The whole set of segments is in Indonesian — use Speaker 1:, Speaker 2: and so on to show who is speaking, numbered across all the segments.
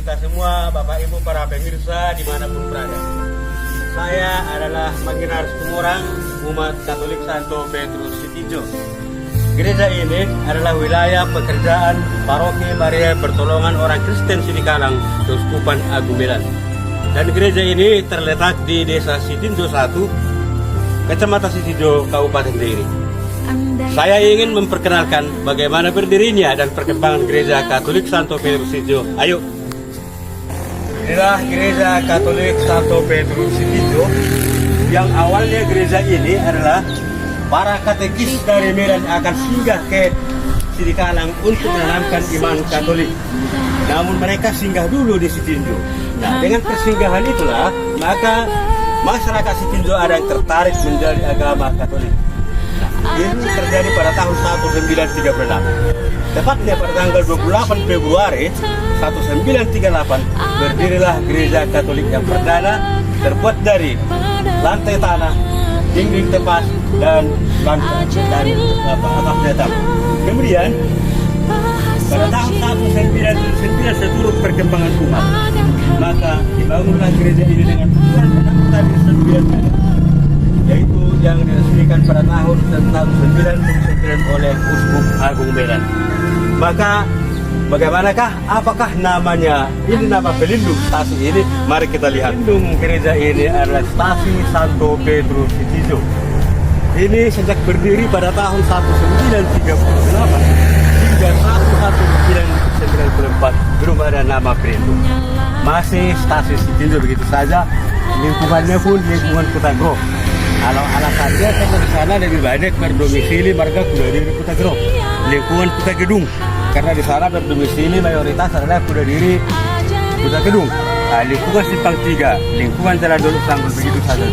Speaker 1: kita semua, Bapak Ibu para pemirsa dimanapun berada. Saya adalah Manginaris Tumorang, umat Katolik Santo Petrus Sitijo. Gereja ini adalah wilayah pekerjaan Paroki Maria Pertolongan Orang Kristen Sidikalang, Keuskupan Agung Medan. Dan gereja ini terletak di Desa Sitinjo 1, Kecamatan Sitijo, Kabupaten Dairi. Saya ingin memperkenalkan bagaimana berdirinya dan perkembangan Gereja Katolik Santo Petrus Sitijo. Ayo. Inilah Gereja Katolik Santo Petrus Sitijo, yang awalnya gereja ini adalah para katekis dari Medan akan singgah ke Sidikalang untuk menanamkan iman Katolik. Namun mereka singgah dulu di Sitinjo. Nah, dengan persinggahan itulah maka masyarakat Sitinjo ada yang tertarik menjadi agama Katolik. Nah, ini terjadi pada tahun 1938. Tepatnya pada tanggal 28 Februari 1938 berdirilah Gereja Katolik yang perdana, terbuat dari lantai tanah, dinding tepas, dan lantai dan atap datang. Kemudian pada tahun 1999 seturut perkembangan umat, maka dibangunlah gereja ini dengan ukuran penampilan 9 meter, yaitu yang diresmikan pada tahun 1999 oleh Uskup Agung Medan. Maka bagaimanakah, apakah namanya? Ini nama pelindung stasi ini. Mari kita lihat. Pelindung gereja ini adalah Stasi Santo Petrus Sitijo. Ini sejak berdiri pada tahun 1938 hingga 1994 belum ada nama pelindung. Masih Stasi Sitijo begitu saja. Lingkungannya pun lingkungan Kutagro. Kalau alasannya karena di sana lebih banyak berdomisili warga kuda diri Kutagro, lingkungan Kuta Gedung. Karena di sana berdomisili mayoritas adalah kuda diri Kuta Gedung. Nah, lingkungan Simpang 3, lingkungan Jalan Dolok Sanggul begitu saja.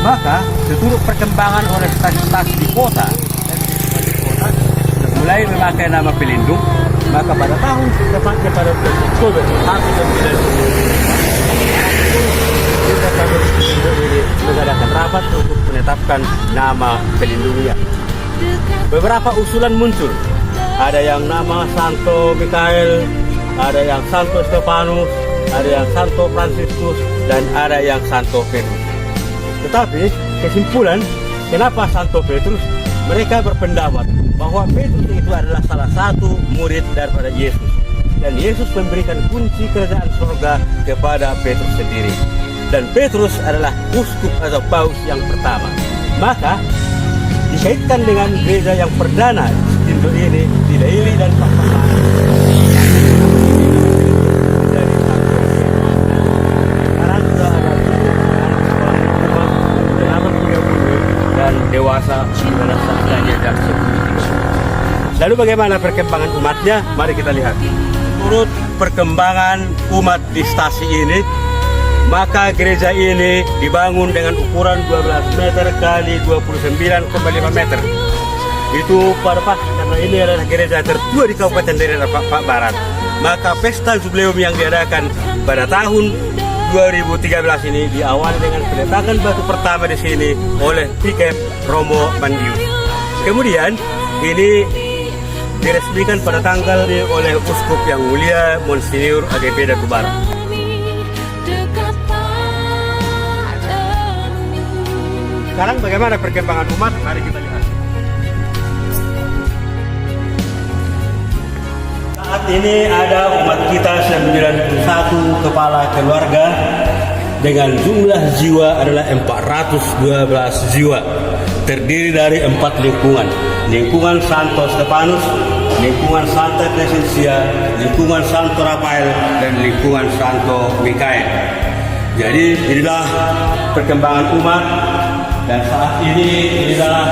Speaker 1: Maka seturut perkembangan oleh stasi-stasi di kota dan di kota sudah mulai memakai nama pelindung. Maka pada tahun tepatnya pada bulan Oktober 1999 mengadakan rapat untuk menetapkan nama pelindungnya. Beberapa usulan muncul. Ada yang nama Santo Mikael, ada yang Santo Stefanus, ada yang Santo Fransiskus, dan ada yang Santo Petrus. Tetapi kesimpulan kenapa Santo Petrus? Mereka berpendapat bahwa Petrus itu adalah salah satu murid daripada Yesus, dan Yesus memberikan kunci kerajaan surga kepada Petrus sendiri. Dan Petrus adalah uskup atau paus yang pertama. Maka dikaitkan dengan gereja yang perdana Sitinjo ini di Dairi dan Pasaman. Sekarang sudah ada anak dan dewasa adalah sarjana dan 10. Lalu bagaimana perkembangan umatnya? Mari kita lihat. Menurut perkembangan umat di stasi ini, maka gereja ini dibangun dengan ukuran 12 meter kali 29,5 meter. Itu pada pas karena ini adalah gereja tertua di Kabupaten Dairi Pak Barat. Maka pesta jubileum yang diadakan pada tahun 2013 ini diawali dengan peletakan batu pertama di sini oleh Pikep Romo Mandius. Kemudian ini diresmikan pada tanggal oleh Uskup yang mulia Monsinyur AGP Datubara. Sekarang bagaimana perkembangan umat? Mari kita lihat. Saat ini ada umat kita 91 kepala keluarga dengan jumlah jiwa adalah 412 jiwa. Terdiri dari 4 lingkungan. Lingkungan Santo Stefanus, lingkungan Santa Crescencia, lingkungan Santo Rafael, dan lingkungan Santo Mikael. Jadi inilah perkembangan umat. Dan saat ini adalah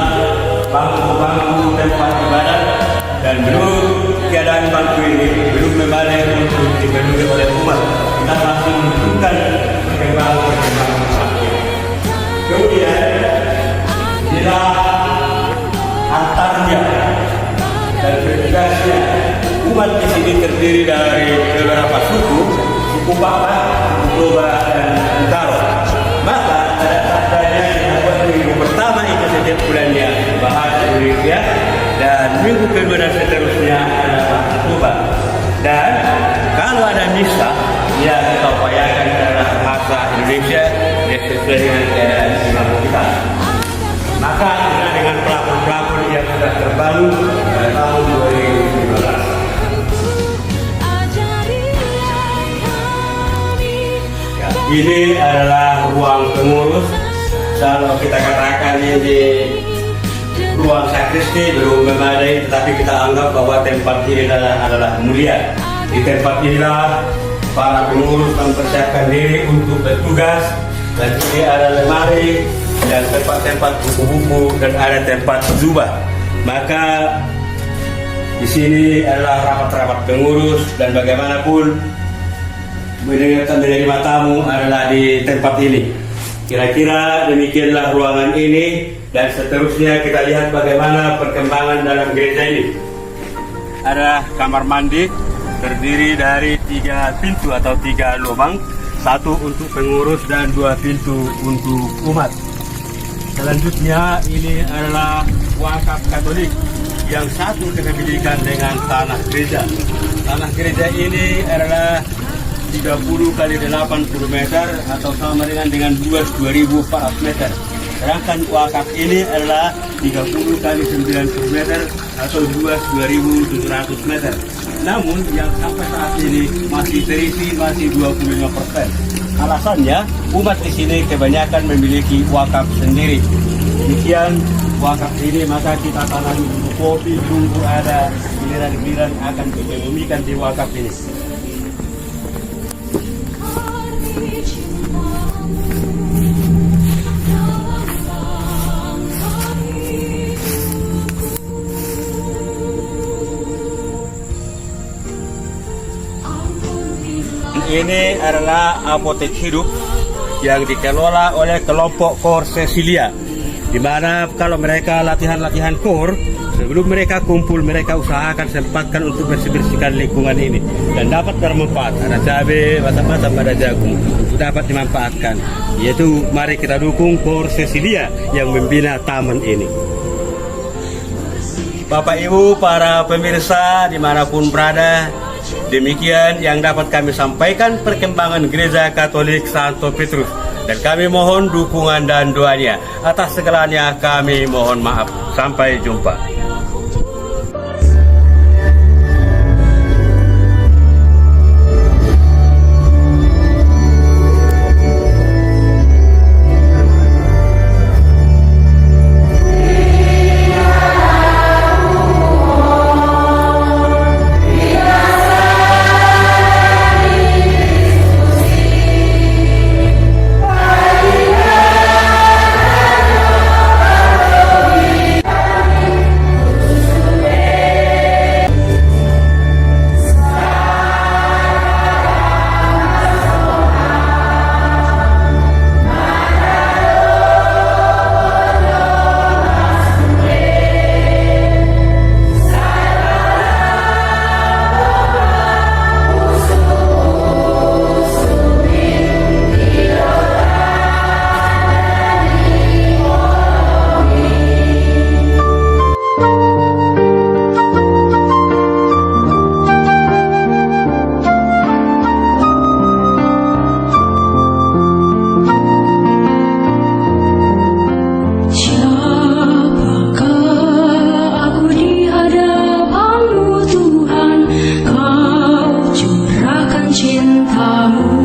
Speaker 1: bangku-bangku tempat ibadat, dan menurut keadaan bangku ini belum memadai untuk dipenuhi oleh umat. Kita masih menentukan perkembangan umat. Kemudian inilah altarnya dan tugasnya. Umat di sini terdiri dari beberapa suku Batak, Toba, dan Utara. Maka ada sabdanya minggu pertama itu setiap bulannya bahasa Indonesia, dan minggu kedua dan seterusnya adalah Toba. Dan kalau ada misa yang kita upayakan adalah bahasa Indonesia yang sesuai dengan keadaan Islam kita. Maka dengan pelapor-pelapor yang sudah terbangun pada tahun 2015. Ini adalah ruang pengurus. Kalau kita katakan ini ruang sakristi belum memadai, tetapi kita anggap bahwa tempat ini adalah mulia. Di tempat inilah para pengurus mempersiapkan diri untuk bertugas, dan ini ada lemari dan tempat-tempat buku-buku dan ada tempat jubah. Maka di sini adalah rapat-rapat pengurus, dan bagaimanapun menerima tamu adalah di tempat ini. Kira-kira demikianlah ruangan ini, dan seterusnya kita lihat bagaimana perkembangan dalam gereja ini. Ada kamar mandi terdiri dari 3 pintu atau 3 lubang, 1 untuk pengurus dan 2 pintu untuk umat. Selanjutnya ini adalah wakaf Katolik yang satu kepemilikan dengan tanah gereja. Tanah gereja ini adalah 30 kali 80 meter atau sama dengan 2.400 meter. Sedangkan wakaf ini adalah 30 kali 90 meter atau 2.700 meter. Namun yang sampai saat ini masih terisi masih 25%. Alasannya umat di sini kebanyakan memiliki wakaf sendiri. Demikian wakaf ini, maka kita tanami kopi, tunggu ada giliran-giliran akan dikebumikan di wakaf ini. Ini adalah apotek hidup yang dikelola oleh kelompok Kor Cecilia, di mana kalau mereka latihan-latihan kor, sebelum mereka kumpul mereka usahakan sempatkan untuk bersih-bersihkan lingkungan ini dan dapat bermanfaat. Ada cabai, macam-macam, ada jagung dapat dimanfaatkan. Yaitu mari kita dukung Kor Cecilia yang membina taman ini. Bapak Ibu, para pemirsa dimanapun berada, demikian yang dapat kami sampaikan perkembangan Gereja Katolik Santo Petrus, dan kami mohon dukungan dan doanya. Atas segalanya kami mohon maaf. Sampai jumpa.
Speaker 2: cintamu